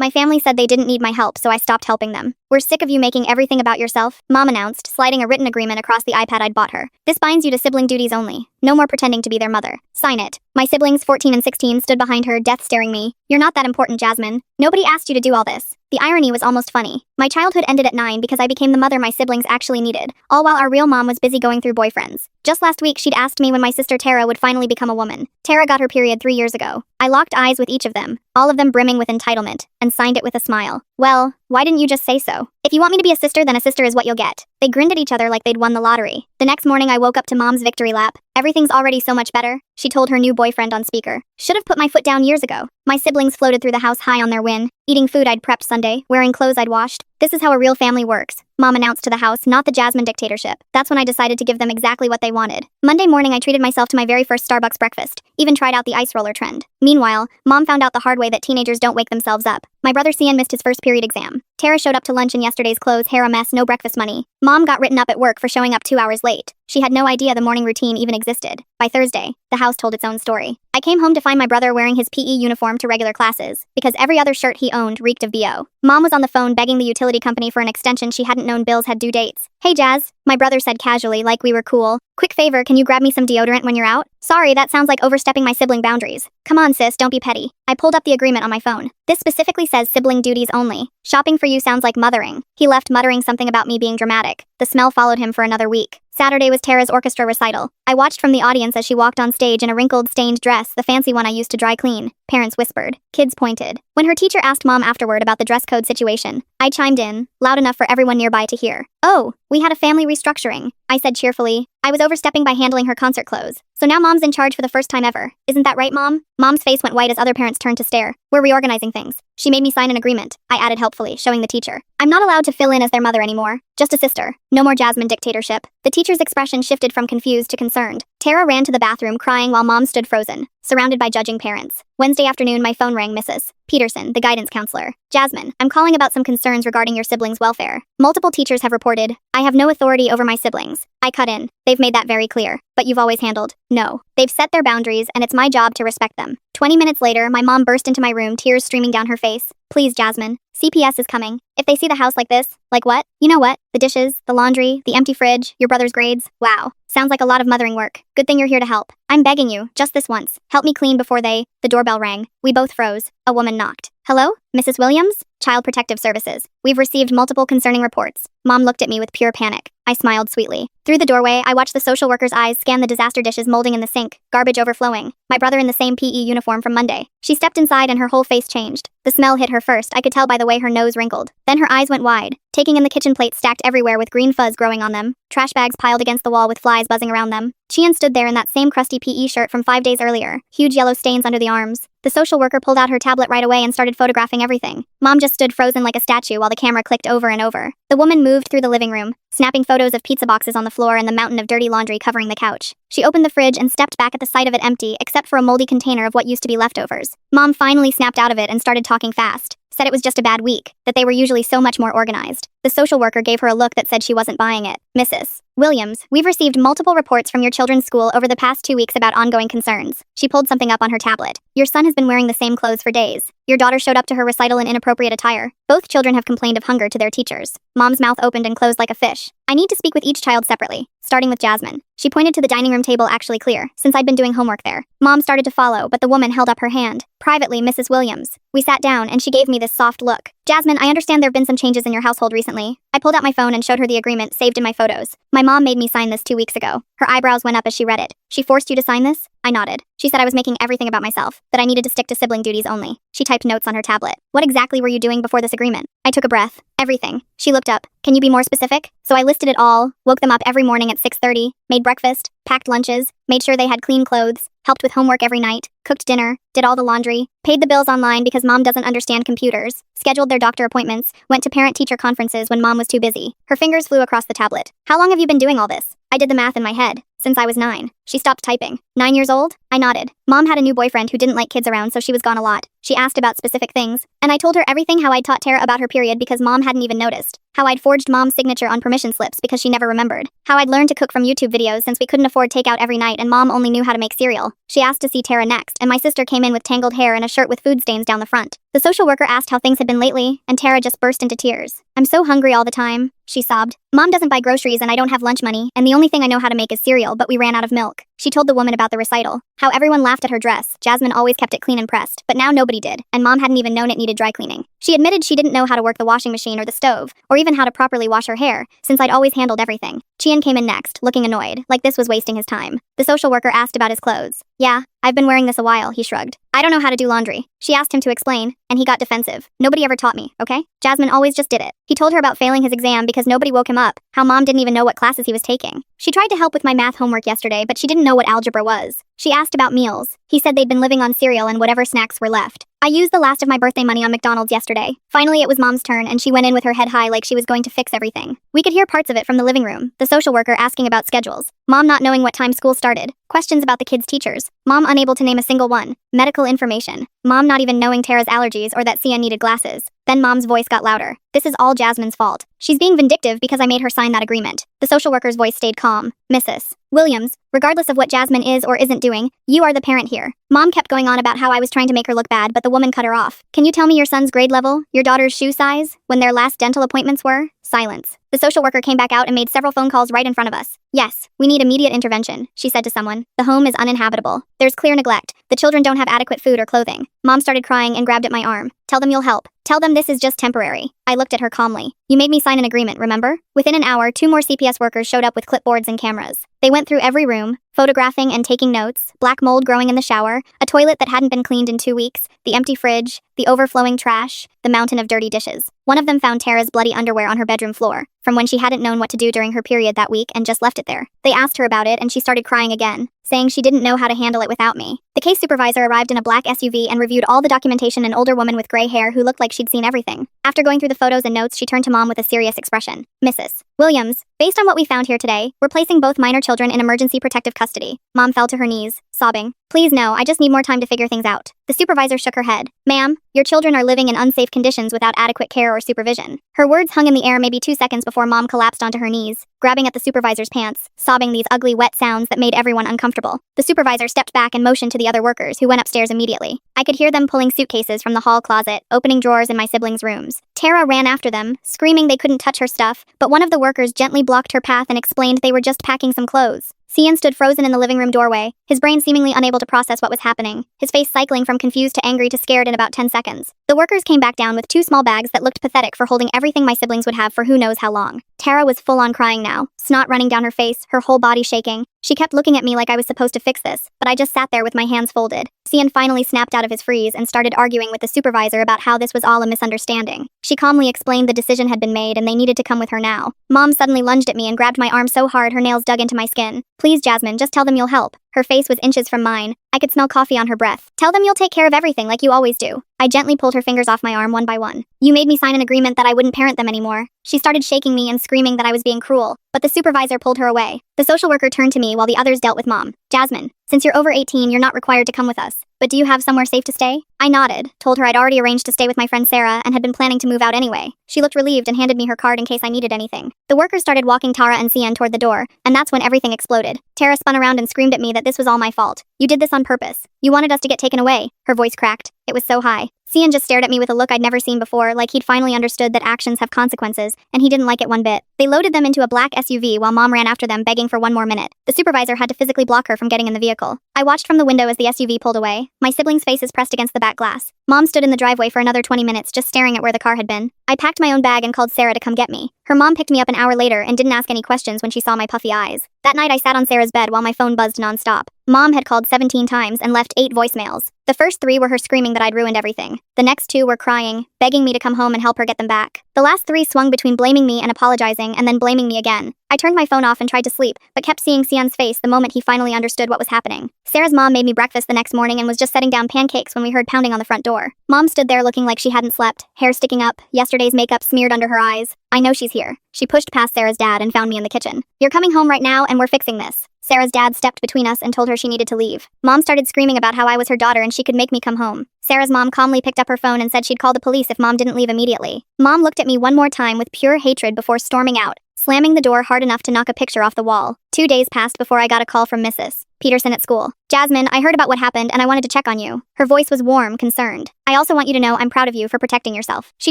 My family said they didn't need my help, so I stopped helping them. We're sick of you making everything about yourself, Mom announced, sliding a written agreement across the iPad I'd bought her. This binds you to sibling duties only. No more pretending to be their mother. Sign it. My siblings, 14 and 16, stood behind her, death staring me. You're not that important, Jasmine. Nobody asked you to do all this. The irony was almost funny. My childhood ended at 9 because I became the mother my siblings actually needed, all while our real mom was busy going through boyfriends. Just last week, she'd asked me when my sister Tara would finally become a woman. Tara got her period 3 years ago. I locked eyes with each of them, all of them brimming with entitlement, and signed it with a smile. Well, why didn't you just say so? If you want me to be a sister, then a sister is what you'll get. They grinned at each other like they'd won the lottery. The next morning, I woke up to Mom's victory lap. Everything's already so much better, she told her new boyfriend on speaker. Should have put my foot down years ago. My siblings floated through the house high on their win, eating food I'd prepped Sunday, wearing clothes I'd washed. This is how a real family works, Mom announced to the house, not the Jasmine dictatorship. That's when I decided to give them exactly what they wanted. Monday morning, I treated myself to my very first Starbucks breakfast, even tried out the ice roller trend. Meanwhile, Mom found out the hard way that teenagers don't wake themselves up. My brother Cian missed his first period exam. Tara showed up to lunch in yesterday's clothes, hair a mess, no breakfast money. Mom got written up at work for showing up 2 hours late. She had no idea the morning routine even existed. By Thursday, the house told its own story. I came home to find my brother wearing his PE uniform to regular classes, because every other shirt he owned reeked of BO. Mom was on the phone begging the utility company for an extension she hadn't known bills had due dates. Hey Jazz, my brother said casually, like we were cool. Quick favor, can you grab me some deodorant when you're out? Sorry, that sounds like overstepping my sibling boundaries. Come on sis, don't be petty. I pulled up the agreement on my phone. This specifically says sibling duties only. Shopping for you sounds like mothering. He left muttering something about me being dramatic. The smell followed him for another week. Saturday was Tara's orchestra recital. I watched from the audience as she walked on stage in a wrinkled, stained dress, the fancy one I used to dry clean. Parents whispered. Kids pointed. When her teacher asked Mom afterward about the dress code situation, I chimed in, loud enough for everyone nearby to hear. Oh, we had a family restructuring, I said cheerfully. I was overstepping by handling her concert clothes. So now Mom's in charge for the first time ever. Isn't that right, Mom? Mom's face went white as other parents turned to stare. We're reorganizing things. She made me sign an agreement, I added helpfully, showing the teacher. I'm not allowed to fill in as their mother anymore. Just a sister. No more Jasmine dictatorship. The teacher's expression shifted from confused to concerned. Tara ran to the bathroom crying while Mom stood frozen, surrounded by judging parents. Wednesday afternoon, my phone rang. Mrs. Peterson, the guidance counselor. Jasmine, I'm calling about some concerns regarding your siblings' welfare. Multiple teachers have reported. I have no authority over my siblings. I cut in. They've made that very clear. But you've always handled. No. They've set their boundaries, and it's my job to respect them. 20 minutes later, my mom burst into my room, tears streaming down her face. Please, Jasmine. CPS is coming. If they see the house like this, like what? You know what? The dishes, the laundry, the empty fridge, your brother's grades. Wow. Sounds like a lot of mothering work. Good thing you're here to help. I'm begging you, just this once. Help me clean before they... The doorbell rang. We both froze. A woman knocked. Hello? Mrs. Williams? Child Protective Services. We've received multiple concerning reports. Mom looked at me with pure panic. I smiled sweetly. Through the doorway, I watched the social worker's eyes scan the disaster dishes molding in the sink, garbage overflowing. My brother in the same PE uniform from Monday. She stepped inside and her whole face changed. The smell hit her first, I could tell by the way her nose wrinkled. Then her eyes went wide, taking in the kitchen plates stacked everywhere with green fuzz growing on them, trash bags piled against the wall with flies buzzing around them. Chian stood there in that same crusty PE shirt from 5 days earlier, huge yellow stains under the arms. The social worker pulled out her tablet right away and started photographing everything. Mom just stood frozen like a statue while the camera clicked over and over. The woman moved through the living room, snapping photos of pizza boxes on the floor and the mountain of dirty laundry covering the couch. She opened the fridge and stepped back at the sight of it empty, except for a moldy container of what used to be leftovers. Mom finally snapped out of it and started talking fast. Said it was just a bad week, that they were usually so much more organized. The social worker gave her a look that said she wasn't buying it. Mrs. Williams, we've received multiple reports from your children's school over the past 2 weeks about ongoing concerns. She pulled something up on her tablet. Your son has been wearing the same clothes for days. Your daughter showed up to her recital in inappropriate attire. Both children have complained of hunger to their teachers. Mom's mouth opened and closed like a fish. I need to speak with each child separately, starting with Jasmine. She pointed to the dining room table actually clear, since I'd been doing homework there. Mom started to follow, but the woman held up her hand. Privately, Mrs. Williams. We sat down and she gave me this soft look. Jasmine, I understand there have been some changes in your household recently. I pulled out my phone and showed her the agreement saved in my photos. My mom made me sign this 2 weeks ago. Her eyebrows went up as she read it. She forced you to sign this? I nodded. She said I was making everything about myself, that I needed to stick to sibling duties only. She typed notes on her tablet. What exactly were you doing before this agreement? I took a breath. Everything. She looked up. Can you be more specific? So I listed it all, woke them up every morning at 6:30, made breakfast, packed lunches, made sure they had clean clothes, helped with homework every night, cooked dinner, did all the laundry, paid the bills online because mom doesn't understand computers, scheduled their doctor appointments, went to parent-teacher conferences when mom was too busy. Her fingers flew across the tablet. How long have you been doing all this? I did the math in my head. Since I was 9. She stopped typing. 9 years old? I nodded. Mom had a new boyfriend who didn't like kids around, so she was gone a lot. She asked about specific things, and I told her everything how I taught Tara about her period because mom hadn't even noticed. How I'd forged mom's signature on permission slips because she never remembered. How I'd learned to cook from YouTube videos since we couldn't afford takeout every night and mom only knew how to make cereal. She asked to see Tara next, and my sister came in with tangled hair and a shirt with food stains down the front. The social worker asked how things had been lately, and Tara just burst into tears. "I'm so hungry all the time," she sobbed. "Mom doesn't buy groceries and I don't have lunch money, and the only thing I know how to make is cereal, but we ran out of milk." She told the woman about the recital. How everyone laughed at her dress. Jasmine always kept it clean and pressed, but now nobody did, and mom hadn't even known it needed dry cleaning. She admitted she didn't know how to work the washing machine or the stove, or even how to properly wash her hair, since I'd always handled everything. Chian came in next, looking annoyed, like this was wasting his time. The social worker asked about his clothes. "Yeah, I've been wearing this a while," he shrugged. "I don't know how to do laundry." She asked him to explain, and he got defensive. "Nobody ever taught me, okay?" Jasmine always just did it. He told her about failing his exam because nobody woke him up, how mom didn't even know what classes he was taking. She tried to help with my math homework yesterday, but she didn't know what algebra was. She asked about meals. He said they'd been living on cereal and whatever snacks were left. I used the last of my birthday money on McDonald's yesterday. Finally, it was mom's turn, and she went in with her head high like she was going to fix everything. We could hear parts of it from the living room, the social worker asking about schedules, mom not knowing what time school started, questions about the kids' teachers, mom unable to name a single one, medical information, mom not even knowing Tara's allergies or that Sia needed glasses. Then mom's voice got louder. "This is all Jasmine's fault. She's being vindictive because I made her sign that agreement." The social worker's voice stayed calm. "Mrs. Williams, regardless of what Jasmine is or isn't doing, you are the parent here." Mom kept going on about how I was trying to make her look bad, but the woman cut her off. "Can you tell me your son's grade level, your daughter's shoe size, when their last dental appointments were?" Silence. The social worker came back out and made several phone calls right in front of us. "Yes, we need immediate intervention," she said to someone. "The home is uninhabitable. There's clear neglect. The children don't have adequate food or clothing." Mom started crying and grabbed at my arm. "Tell them you'll help. Tell them this is just temporary." I looked at her calmly. "You made me sign an agreement, remember?" Within an hour, 2 more CPS workers showed up with clipboards and cameras. They went through every room, photographing and taking notes, black mold growing in the shower, a toilet that hadn't been cleaned in 2 weeks, the empty fridge, the overflowing trash, the mountain of dirty dishes. One of them found Tara's bloody underwear on her bedroom floor, from when she hadn't known what to do during her period that week and just left it there. They asked her about it and she started crying again, saying she didn't know how to handle it without me. The case supervisor arrived in a black SUV and reviewed all the documentation, an older woman with gray hair who looked like she'd seen everything. After going through the photos and notes, she turned to mom with a serious expression. "Mrs. Williams, based on what we found here today, we're placing both minor children in emergency protective custody." Mom fell to her knees, sobbing. "Please no, I just need more time to figure things out." The supervisor shook her head. "Ma'am, your children are living in unsafe conditions without adequate care or supervision." Her words hung in the air maybe 2 seconds before mom collapsed onto her knees, grabbing at the supervisor's pants, sobbing these ugly wet sounds that made everyone uncomfortable. The supervisor stepped back and motioned to the other workers, who went upstairs immediately. I could hear them pulling suitcases from the hall closet, opening drawers in my siblings' rooms. Tara ran after them, screaming they couldn't touch her stuff, but one of the workers gently blocked her path and explained they were just packing some clothes. Cian stood frozen in the living room doorway, his brain seemingly unable to process what was happening, his face cycling from confused to angry to scared in about 10 seconds. The workers came back down with 2 small bags that looked pathetic for holding everything my siblings would have for who knows how long. Tara was full on crying now, snot running down her face, her whole body shaking. She kept looking at me like I was supposed to fix this, but I just sat there with my hands folded. Cian finally snapped out of his freeze and started arguing with the supervisor about how this was all a misunderstanding. She calmly explained the decision had been made and they needed to come with her now. Mom suddenly lunged at me and grabbed my arm so hard her nails dug into my skin. "Please, Jasmine, just tell them you'll help." Her face was inches from mine. I could smell coffee on her breath. "Tell them you'll take care of everything like you always do." I gently pulled her fingers off my arm one by one. "You made me sign an agreement that I wouldn't parent them anymore." She started shaking me and screaming that I was being cruel, but the supervisor pulled her away. The social worker turned to me while the others dealt with mom. "Jasmine, since you're over 18, you're not required to come with us. But do you have somewhere safe to stay?" I nodded, told her I'd already arranged to stay with my friend Sarah and had been planning to move out anyway. She looked relieved and handed me her card in case I needed anything. The workers started walking Tara and Cian toward the door, and that's when everything exploded. Tara spun around and screamed at me that this was all my fault. "You did this on purpose. You wanted us to get taken away." Her voice cracked. It was so high. Cian just stared at me with a look I'd never seen before, like he'd finally understood that actions have consequences, and he didn't like it one bit. They loaded them into a black SUV while mom ran after them, begging for one more minute. The supervisor had to physically block her from getting in the vehicle. I watched from the window as the SUV pulled away, my siblings' faces pressed against the back glass. Mom stood in the driveway for another 20 minutes just staring at where the car had been. I packed my own bag and called Sarah to come get me. Her mom picked me up an hour later and didn't ask any questions when she saw my puffy eyes. That night I sat on Sarah's bed while my phone buzzed nonstop. Mom had called 17 times and left 8 voicemails. The first 3 were her screaming that I'd ruined everything. The next 2 were crying, begging me to come home and help her get them back. The last 3 swung between blaming me and apologizing and then blaming me again. I turned my phone off and tried to sleep, but kept seeing Cian's face the moment he finally understood what was happening. Sarah's mom made me breakfast the next morning and was just setting down pancakes when we heard pounding on the front door. Mom stood there looking like she hadn't slept, hair sticking up, yesterday's makeup smeared under her eyes. "I know she's here." She pushed past Sarah's dad and found me in the kitchen. "You're coming home right now and we're fixing this." Sarah's dad stepped between us and told her she needed to leave. Mom started screaming about how I was her daughter and she could make me come home. Sarah's mom calmly picked up her phone and said she'd call the police if Mom didn't leave immediately. Mom looked at me one more time with pure hatred before storming out, slamming the door hard enough to knock a picture off the wall. 2 days passed before I got a call from Mrs. Peterson at school. "Jasmine, I heard about what happened and I wanted to check on you." Her voice was warm, concerned. "I also want you to know I'm proud of you for protecting yourself." She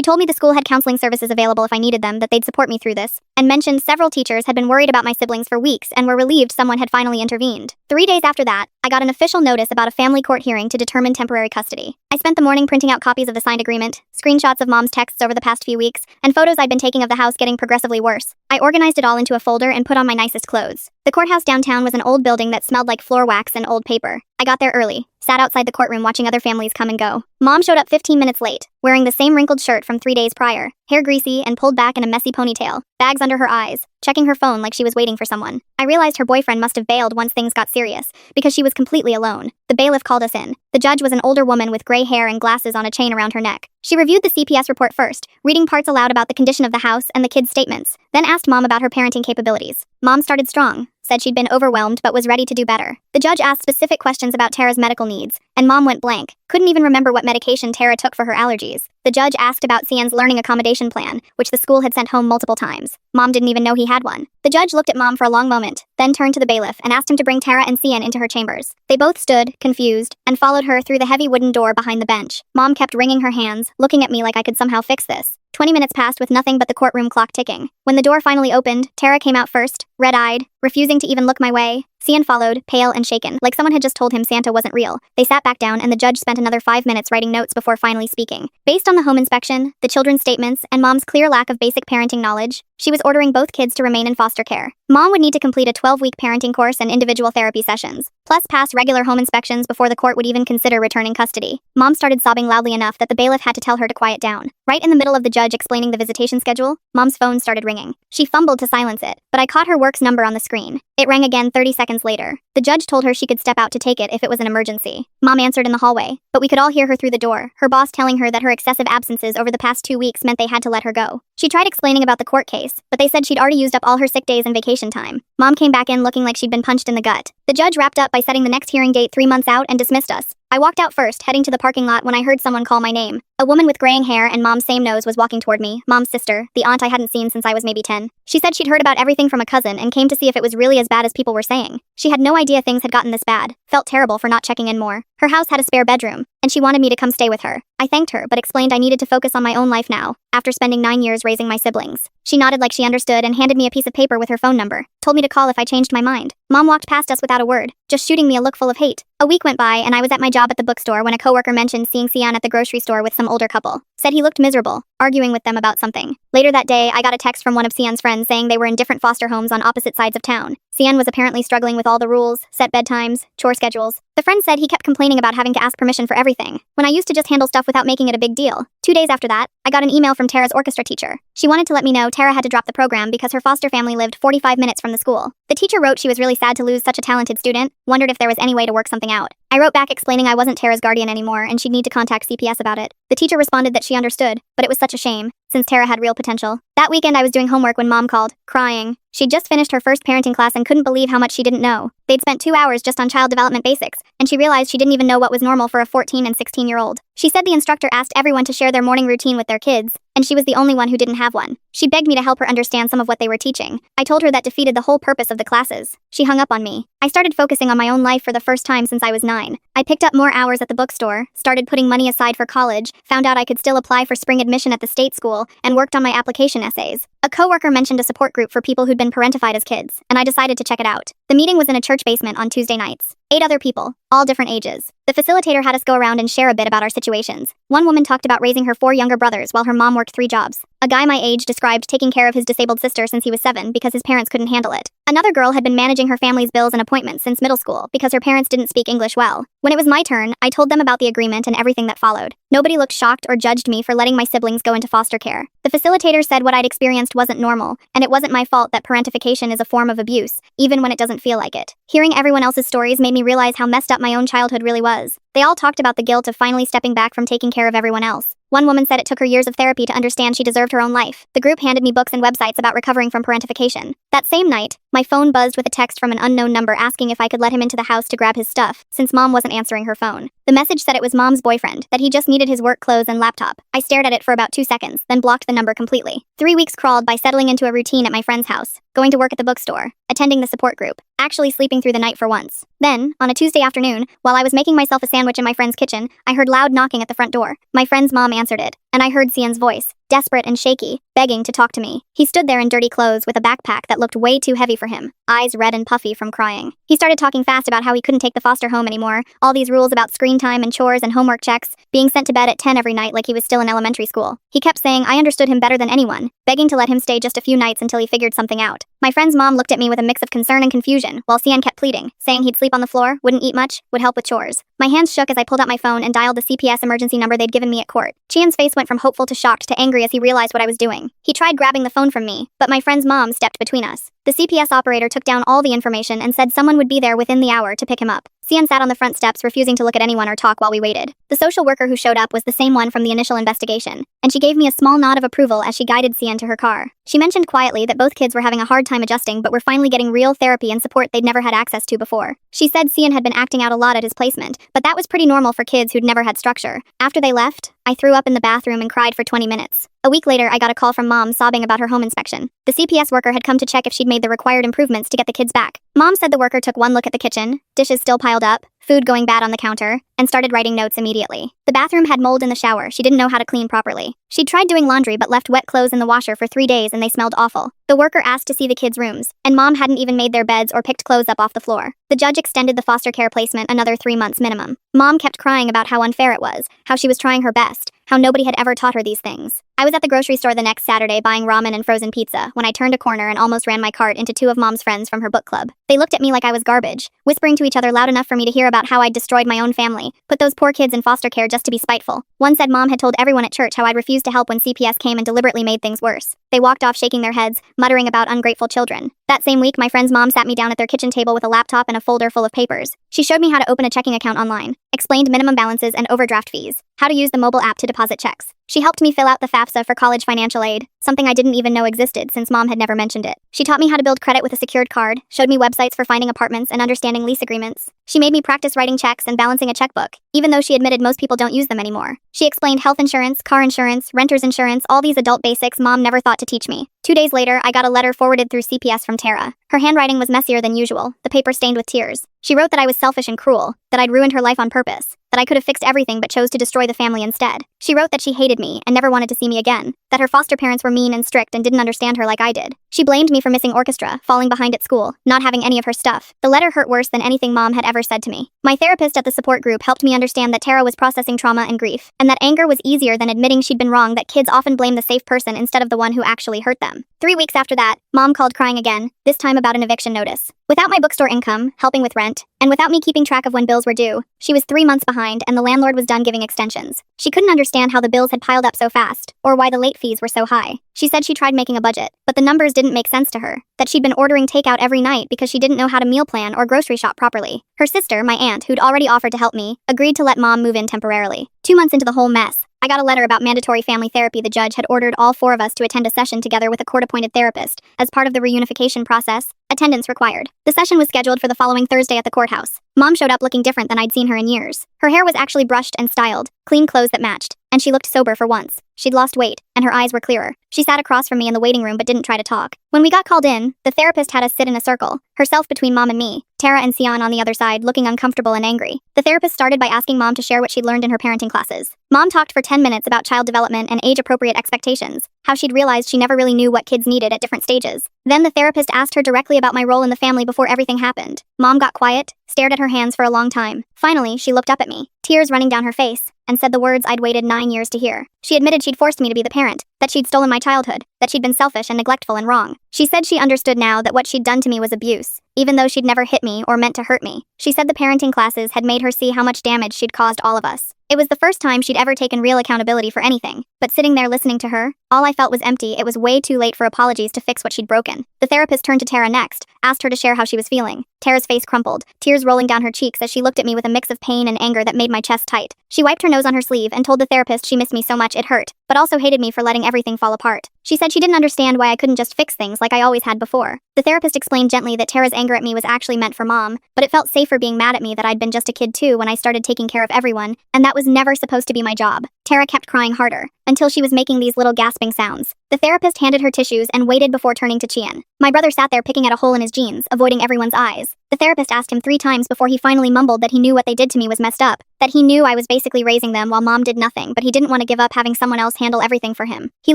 told me the school had counseling services available if I needed them, that they'd support me through this, and mentioned several teachers had been worried about my siblings for weeks and were relieved someone had finally intervened. 3 days after that, I got an official notice about a family court hearing to determine temporary custody. I spent the morning printing out copies of the signed agreement, screenshots of Mom's texts over the past few weeks, and photos I'd been taking of the house getting progressively worse. I organized it all into a folder and put on my nicest clothes. The courthouse downtown was an old building that smelled like floor wax and old paper. I got there early, sat outside the courtroom watching other families come and go. Mom showed up 15 minutes late, wearing the same wrinkled shirt from 3 days prior, hair greasy and pulled back in a messy ponytail, bags under her eyes, checking her phone like she was waiting for someone. I realized her boyfriend must have bailed once things got serious, because she was completely alone. The bailiff called us in. The judge was an older woman with gray hair and glasses on a chain around her neck. She reviewed the CPS report first, reading parts aloud about the condition of the house and the kids' statements, then asked Mom about her parenting capabilities. Mom started strong, said she'd been overwhelmed but was ready to do better. The judge asked specific questions about Tara's medical needs, and Mom went blank, couldn't even remember what medication Tara took for her allergies. The judge asked about Cian's learning accommodation plan, which the school had sent home multiple times. Mom didn't even know he had one. The judge looked at Mom for a long moment, then turned to the bailiff and asked him to bring Tara and Cian into her chambers. They both stood, confused, and followed her through the heavy wooden door behind the bench. Mom kept wringing her hands, looking at me like I could somehow fix this. 20 minutes passed with nothing but the courtroom clock ticking. When the door finally opened, Tara came out first, red-eyed, refusing to even look my way. Cian followed, pale and shaken, like someone had just told him Santa wasn't real. They sat back down and the judge spent another 5 minutes writing notes before finally speaking. Based on the home inspection, the children's statements, and Mom's clear lack of basic parenting knowledge, she was ordering both kids to remain in foster care. Mom would need to complete a 12-week parenting course and individual therapy sessions, plus pass regular home inspections before the court would even consider returning custody. Mom started sobbing loudly enough that the bailiff had to tell her to quiet down. Right in the middle of the judge explaining the visitation schedule, Mom's phone started ringing. She fumbled to silence it, but I caught her work's number on the screen. It rang again 30 seconds later. The judge told her she could step out to take it if it was an emergency. Mom answered in the hallway, but we could all hear her through the door, her boss telling her that her excessive absences over the past 2 weeks meant they had to let her go. She tried explaining about the court case, but they said she'd already used up all her sick days and vacation time. Mom came back in looking like she'd been punched in the gut. The judge wrapped up by setting the next hearing date 3 months out and dismissed us. I walked out first, heading to the parking lot when I heard someone call my name. A woman with graying hair and Mom's same nose was walking toward me, Mom's sister, the aunt I hadn't seen since I was maybe 10. She said she'd heard about everything from a cousin and came to see if it was really as bad as people were saying. She had no idea things had gotten this bad, felt terrible for not checking in more. Her house had a spare bedroom, and she wanted me to come stay with her. I thanked her, but explained I needed to focus on my own life now, after spending 9 years raising my siblings. She nodded like she understood and handed me a piece of paper with her phone number, told me to call if I changed my mind. Mom walked past us without a word, just shooting me a look full of hate. A week went by and I was at my job at the bookstore when a coworker mentioned seeing Cian at the grocery store with some older couple. Said he looked miserable, arguing with them about something. Later that day, I got a text from one of Cian's friends saying they were in different foster homes on opposite sides of town. Cian was apparently struggling with all the rules, set bedtimes, chore schedules. The friend said he kept complaining about having to ask permission for everything, when I used to just handle stuff without making it a big deal. 2 days after that, I got an email from Tara's orchestra teacher. She wanted to let me know Tara had to drop the program because her foster family lived 45 minutes from the school. The teacher wrote she was really sad to lose such a talented student, wondered if there was any way to work something out. I wrote back explaining I wasn't Tara's guardian anymore and she'd need to contact CPS about it. The teacher responded that she understood, but it was such a shame, since Tara had real potential. That weekend I was doing homework when Mom called, crying. She'd just finished her first parenting class and couldn't believe how much she didn't know. They'd spent 2 hours just on child development basics, and she realized she didn't even know what was normal for a 14 and 16-year-old. She said the instructor asked everyone to share their morning routine with their kids, and she was the only one who didn't have one. She begged me to help her understand some of what they were teaching. I told her that defeated the whole purpose of the classes. She hung up on me. I started focusing on my own life for the first time since I was 9. I picked up more hours at the bookstore, started putting money aside for college, found out I could still apply for spring admission at the state school, and worked on my application essays. A coworker mentioned a support group for people who'd been parentified as kids, and I decided to check it out. The meeting was in a church basement on Tuesday nights. 8 other people, all different ages. The facilitator had us go around and share a bit about our situations. One woman talked about raising her 4 younger brothers while her mom worked 3 jobs. A guy my age described taking care of his disabled sister since he was 7 because his parents couldn't handle it. Another girl had been managing her family's bills and appointments since middle school because her parents didn't speak English well. When it was my turn, I told them about the agreement and everything that followed. Nobody looked shocked or judged me for letting my siblings go into foster care. The facilitator said what I'd experienced wasn't normal, and it wasn't my fault that parentification is a form of abuse, even when it doesn't feel like it. Hearing everyone else's stories made me realize how messed up my own childhood really was. They all talked about the guilt of finally stepping back from taking care of everyone else. One woman said it took her years of therapy to understand she deserved her own life. The group handed me books and websites about recovering from parentification. That same night, my phone buzzed with a text from an unknown number asking if I could let him into the house to grab his stuff, since Mom wasn't answering her phone. The message said it was Mom's boyfriend, that he just needed his work clothes and laptop. I stared at it for about 2 seconds, then blocked the number completely. 3 weeks crawled by settling into a routine at my friend's house, going to work at the bookstore, attending the support group, actually sleeping through the night for once. Then, on a Tuesday afternoon, while I was making myself a sandwich in my friend's kitchen, I heard loud knocking at the front door. My friend's mom answered it, and I heard Cian's voice, desperate and shaky, begging to talk to me. He stood there in dirty clothes with a backpack that looked way too heavy for him, eyes red and puffy from crying. He started talking fast about how he couldn't take the foster home anymore, all these rules about screen time and chores and homework checks, being sent to bed at 10 every night like he was still in elementary school. He kept saying I understood him better than anyone, begging to let him stay just a few nights until he figured something out. My friend's mom looked at me with a mix of concern and confusion, while Cian kept pleading, saying he'd sleep on the floor, wouldn't eat much, would help with chores. My hands shook as I pulled out my phone and dialed the CPS emergency number they'd given me at court. Cian's face went from hopeful to shocked to angry as he realized what I was doing. He tried grabbing the phone from me, but my friend's mom stepped between us. The CPS operator took down all the information and said someone would be there within the hour to pick him up. Cian sat on the front steps, refusing to look at anyone or talk while we waited. The social worker who showed up was the same one from the initial investigation, and she gave me a small nod of approval as she guided Cian to her car. She mentioned quietly that both kids were having a hard time adjusting but were finally getting real therapy and support they'd never had access to before. She said Cian had been acting out a lot at his placement, but that was pretty normal for kids who'd never had structure. After they left, I threw up in the bathroom and cried for 20 minutes. A week later, I got a call from Mom sobbing about her home inspection. The CPS worker had come to check if she'd made the required improvements to get the kids back. Mom said the worker took one look at the kitchen, dishes still piled up, food going bad on the counter, and started writing notes immediately. The bathroom had mold in the shower she didn't know how to clean properly. She'd tried doing laundry but left wet clothes in the washer for 3 days and they smelled awful. The worker asked to see the kids' rooms, and Mom hadn't even made their beds or picked clothes up off the floor. The judge extended the foster care placement another 3 months minimum. Mom kept crying about how unfair it was, how she was trying her best, how nobody had ever taught her these things. I was at the grocery store the next Saturday buying ramen and frozen pizza when I turned a corner and almost ran my cart into 2 of Mom's friends from her book club. They looked at me like I was garbage, whispering to each other loud enough for me to hear about how I'd destroyed my own family, put those poor kids in foster care just to be spiteful. One said Mom had told everyone at church how I'd refused to help when CPS came and deliberately made things worse. They walked off shaking their heads, muttering about ungrateful children. That same week, my friend's mom sat me down at their kitchen table with a laptop and a folder full of papers. She showed me how to open a checking account online, explained minimum balances and overdraft fees, how to use the mobile app to deposit checks. She helped me fill out the FAFSA for college financial aid, something I didn't even know existed since Mom had never mentioned it. She taught me how to build credit with a secured card, showed me websites for finding apartments and understanding lease agreements. She made me practice writing checks and balancing a checkbook, even though she admitted most people don't use them anymore. She explained health insurance, car insurance, renter's insurance, all these adult basics Mom never thought to teach me. 2 days later, I got a letter forwarded through CPS from Tara. Her handwriting was messier than usual, the paper stained with tears. She wrote that I was selfish and cruel, that I'd ruined her life on purpose, that I could have fixed everything but chose to destroy the family instead. She wrote that she hated me and never wanted to see me again, that her foster parents were mean and strict and didn't understand her like I did. She blamed me for missing orchestra, falling behind at school, not having any of her stuff. The letter hurt worse than anything Mom had ever said to me. My therapist at the support group helped me understand that Tara was processing trauma and grief, and that anger was easier than admitting she'd been wrong, that kids often blame the safe person instead of the one who actually hurt them. 3 weeks after that, Mom called crying again, this time about an eviction notice. Without my bookstore income, helping with rent, and without me keeping track of when bills were due, she was 3 months behind and the landlord was done giving extensions. She couldn't understand how the bills had piled up so fast, or why the late fees were so high. She said she tried making a budget, but the numbers didn't make sense to her, that she'd been ordering takeout every night because she didn't know how to meal plan or grocery shop properly. Her sister, my aunt, who'd already offered to help me, agreed to let Mom move in temporarily. 2 months into the whole mess, I got a letter about mandatory family therapy. The judge had ordered all 4 of us to attend a session together with a court-appointed therapist. As part of the reunification process, attendance required. The session was scheduled for the following Thursday at the courthouse. Mom showed up looking different than I'd seen her in years. Her hair was actually brushed and styled, clean clothes that matched, and she looked sober for once. She'd lost weight, and her eyes were clearer. She sat across from me in the waiting room but didn't try to talk. When we got called in, the therapist had us sit in a circle, herself between Mom and me, Tara and Cian on the other side, looking uncomfortable and angry. The therapist started by asking Mom to share what she'd learned in her parenting classes. Mom talked for 10 minutes about child development and age-appropriate expectations, how she'd realized she never really knew what kids needed at different stages. Then the therapist asked her directly about my role in the family before everything happened. Mom got quiet, stared at her hands for a long time. Finally, she looked up at me, tears running down her face, and said the words I'd waited 9 years to hear. She admitted she'd forced me to be the parent, that that she'd stolen my childhood, that she'd been selfish and neglectful and wrong. She said she understood now that what she'd done to me was abuse, even though she'd never hit me or meant to hurt me. She said the parenting classes had made her see how much damage she'd caused all of us. It was the first time she'd ever taken real accountability for anything, but sitting there listening to her, all I felt was empty. It was way too late for apologies to fix what she'd broken. The therapist turned to Tara next, asked her to share how she was feeling. Tara's face crumpled, tears rolling down her cheeks as she looked at me with a mix of pain and anger that made my chest tight. She wiped her nose on her sleeve and told the therapist she missed me so much it hurt, but also hated me for letting everything fall apart. She said she didn't understand why I couldn't just fix things like I always had before. The therapist explained gently that Tara's anger at me was actually meant for Mom, but it felt safer being mad at me that I'd been just a kid too when I started taking care of everyone, and that was never supposed to be my job. Tara kept crying harder, until she was making these little gasping sounds. The therapist handed her tissues and waited before turning to Chian. My brother sat there picking at a hole in his jeans, avoiding everyone's eyes. The therapist asked him 3 times before he finally mumbled that he knew what they did to me was messed up, that he knew I was basically raising them while Mom did nothing, but he didn't want to give up having someone else handle everything for him. He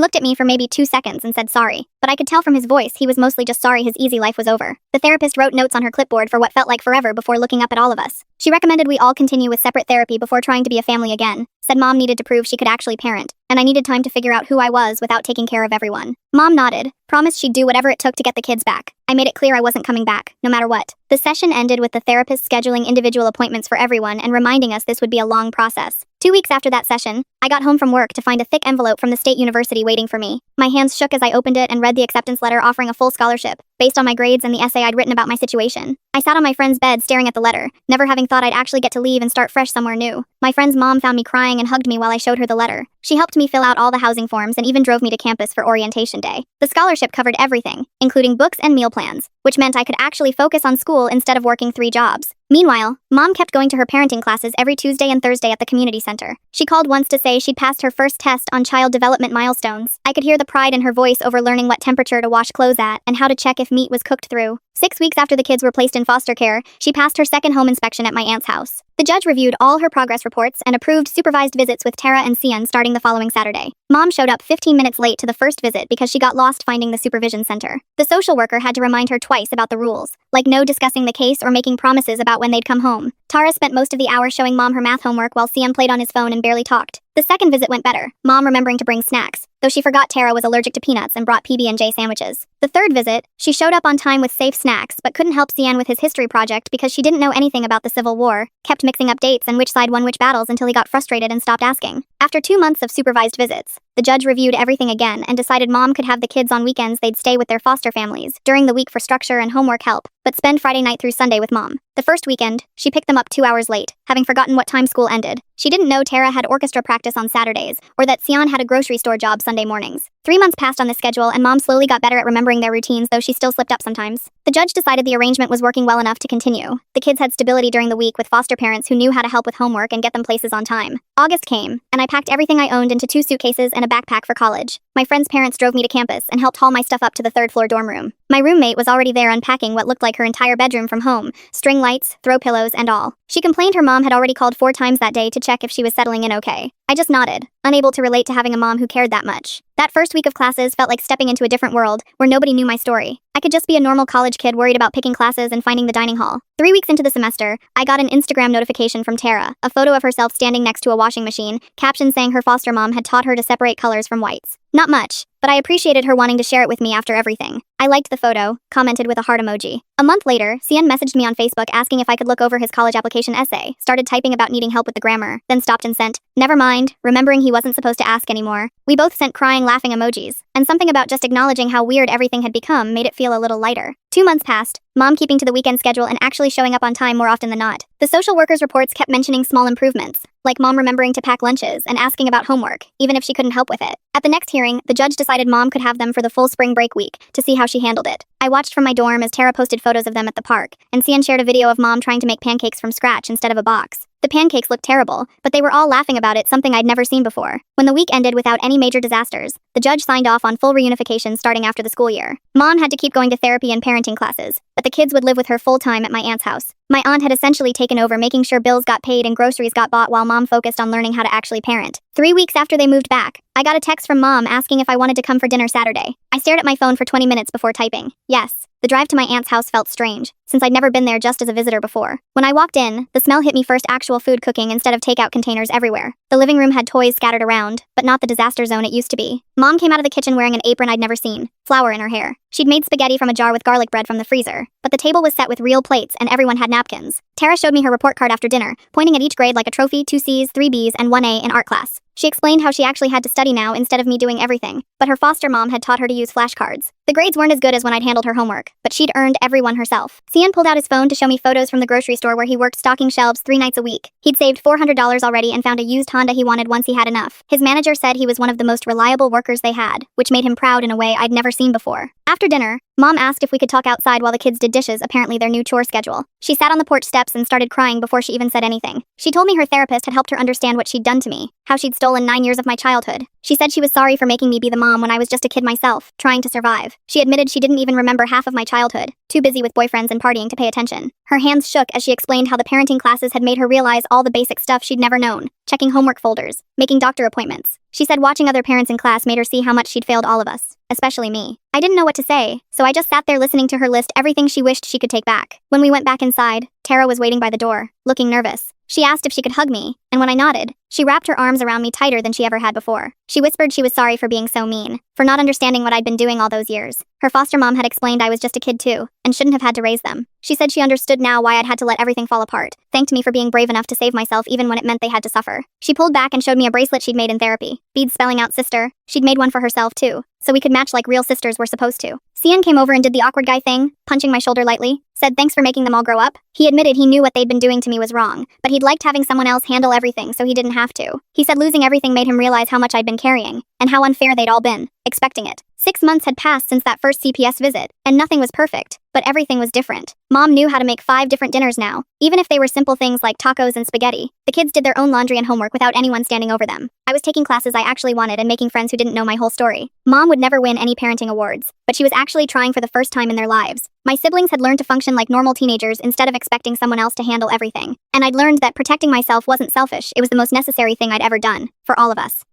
looked at me for maybe 2 seconds and said sorry, but I could tell from his voice he was mostly just sorry his easy life was over. The therapist wrote notes on her clipboard for what felt like forever before looking up at all of us. She recommended we all continue with separate therapy before trying to be a family again, said Mom needed to prove she could actually parent, and I needed time to figure out who I was without taking care of everyone. Mom nodded, promised she'd do whatever it took to get the kids back. I made it clear I wasn't coming back, no matter what. The session ended with the therapist scheduling individual appointments for everyone and reminding us this would be a long process. 2 weeks after that session, I got home from work to find a thick envelope from the state university waiting for me. My hands shook as I opened it and read the acceptance letter offering a full scholarship, based on my grades and the essay I'd written about my situation. I sat on my friend's bed staring at the letter, never having thought I'd actually get to leave and start fresh somewhere new. My friend's mom found me crying and hugged me while I showed her the letter. She helped me fill out all the housing forms and even drove me to campus for orientation day. The scholarship covered everything, including books and meal plans, which meant I could actually focus on school instead of working 3 jobs. Meanwhile, Mom kept going to her parenting classes every Tuesday and Thursday at the community center. She called once to say she'd passed her first test on child development milestones. I could hear the pride in her voice over learning what temperature to wash clothes at and how to check if meat was cooked through. 6 weeks after the kids were placed in foster care, she passed her second home inspection at my aunt's house. The judge reviewed all her progress reports and approved supervised visits with Tara and Cian starting the following Saturday. Mom showed up 15 minutes late to the first visit because she got lost finding the supervision center. The social worker had to remind her twice about the rules, like no discussing the case or making promises about when they'd come home. Tara spent most of the hour showing Mom her math homework while Cian played on his phone and barely talked. The second visit went better, Mom remembering to bring snacks, though she forgot Tara was allergic to peanuts and brought PB&J sandwiches. The third visit, she showed up on time with safe snacks but couldn't help Cian with his history project because she didn't know anything about the Civil War, kept mixing up dates and which side won which battles until he got frustrated and stopped asking. After 2 months of supervised visits, the judge reviewed everything again and decided Mom could have the kids on weekends they'd stay with their foster families during the week for structure and homework help, but spend Friday night through Sunday with Mom. The first weekend, she picked them up 2 hours late, having forgotten what time school ended. She didn't know Tara had orchestra practice on Saturdays, or that Cian had a grocery store job Sunday mornings. 3 months passed on this schedule and Mom slowly got better at remembering their routines, though she still slipped up sometimes. The judge decided the arrangement was working well enough to continue. The kids had stability during the week with foster parents who knew how to help with homework and get them places on time. August came, and I packed everything I owned into 2 suitcases and a backpack for college. My friend's parents drove me to campus and helped haul my stuff up to the 3rd floor dorm room. My roommate was already there unpacking what looked like her entire bedroom from home, string lights, throw pillows, and all. She complained her mom had already called 4 times that day to check if she was settling in okay. I just nodded, unable to relate to having a mom who cared that much. That first week of classes felt like stepping into a different world, where nobody knew my story. I could just be a normal college kid worried about picking classes and finding the dining hall. 3 weeks into the semester, I got an Instagram notification from Tara, a photo of herself standing next to a washing machine, caption saying her foster mom had taught her to separate colors from whites. Not much, but I appreciated her wanting to share it with me after everything. I liked the photo, commented with a heart emoji. A month later, Cian messaged me on Facebook asking if I could look over his college application essay, started typing about needing help with the grammar, then stopped and sent, "Never mind," remembering he wasn't supposed to ask anymore. We both sent crying laughing emojis, and something about just acknowledging how weird everything had become made it feel a little lighter. 2 months passed, Mom keeping to the weekend schedule and actually showing up on time more often than not. The social worker's reports kept mentioning small improvements, like Mom remembering to pack lunches and asking about homework, even if she couldn't help with it. At the next hearing, the judge decided Mom could have them for the full spring break week to see how she handled it. I watched from my dorm as Tara posted photos of them at the park, and Cian shared a video of Mom trying to make pancakes from scratch instead of a box. The pancakes looked terrible, but they were all laughing about it, something I'd never seen before. When the week ended without any major disasters, the judge signed off on full reunification starting after the school year. Mom had to keep going to therapy and parenting classes, but the kids would live with her full-time at my aunt's house. My aunt had essentially taken over making sure bills got paid and groceries got bought while Mom focused on learning how to actually parent. 3 weeks after they moved back, I got a text from Mom asking if I wanted to come for dinner Saturday. I stared at my phone for 20 minutes before typing, Yes. The drive to my aunt's house felt strange, since I'd never been there just as a visitor before. When I walked in, the smell hit me first: actual food cooking instead of takeout containers everywhere. The living room had toys scattered around, but not the disaster zone it used to be. Mom came out of the kitchen wearing an apron I'd never seen, flour in her hair. She'd made spaghetti from a jar with garlic bread from the freezer, but the table was set with real plates and everyone had napkins. Tara showed me her report card after dinner, pointing at each grade like a trophy: 2 C's, 3 B's, and 1 A in art class. She explained how she actually had to study now instead of me doing everything, but her foster mom had taught her to use flashcards. The grades weren't as good as when I'd handled her homework, but she'd earned every one herself. Cian pulled out his phone to show me photos from the grocery store where he worked stocking shelves 3 nights a week. He'd saved $400 already and found a used Honda he wanted once he had enough. His manager said he was one of the most reliable workers they had, which made him proud in a way I'd never seen before. After dinner, Mom asked if we could talk outside while the kids did dishes, apparently their new chore schedule. She sat on the porch steps and started crying before she even said anything. She told me her therapist had helped her understand what she'd done to me, how she'd stolen 9 years of my childhood. She said she was sorry for making me be the mom when I was just a kid myself, trying to survive. She admitted she didn't even remember half of my childhood, too busy with boyfriends and partying to pay attention. Her hands shook as she explained how the parenting classes had made her realize all the basic stuff she'd never known: checking homework folders, making doctor appointments. She said watching other parents in class made her see how much she'd failed all of us, especially me. I didn't know what to say, so I just sat there listening to her list everything she wished she could take back. When we went back inside, Tara was waiting by the door, looking nervous. She asked if she could hug me, and when I nodded, she wrapped her arms around me tighter than she ever had before. She whispered she was sorry for being so mean, for not understanding what I'd been doing all those years. Her foster mom had explained I was just a kid too, and shouldn't have had to raise them. She said she understood now why I'd had to let everything fall apart, thanked me for being brave enough to save myself even when it meant they had to suffer. She pulled back and showed me a bracelet she'd made in therapy, beads spelling out sister. She'd made one for herself too, so we could match like real sisters were supposed to. Cian came over and did the awkward guy thing, punching my shoulder lightly, said thanks for making them all grow up. He admitted he knew what they'd been doing to me was wrong, but he'd liked having someone else handle everything so he didn't have to. He said losing everything made him realize how much I'd been carrying, and how unfair they'd all been, expecting it. 6 months had passed since that first CPS visit, and nothing was perfect, but everything was different. Mom knew how to make 5 different dinners now, even if they were simple things like tacos and spaghetti. The kids did their own laundry and homework without anyone standing over them. I was taking classes I actually wanted and making friends who didn't know my whole story. Mom would never win any parenting awards, but she was actually trying for the first time in their lives. My siblings had learned to function like normal teenagers instead of expecting someone else to handle everything. And I'd learned that protecting myself wasn't selfish, it was the most necessary thing I'd ever done, for all of us.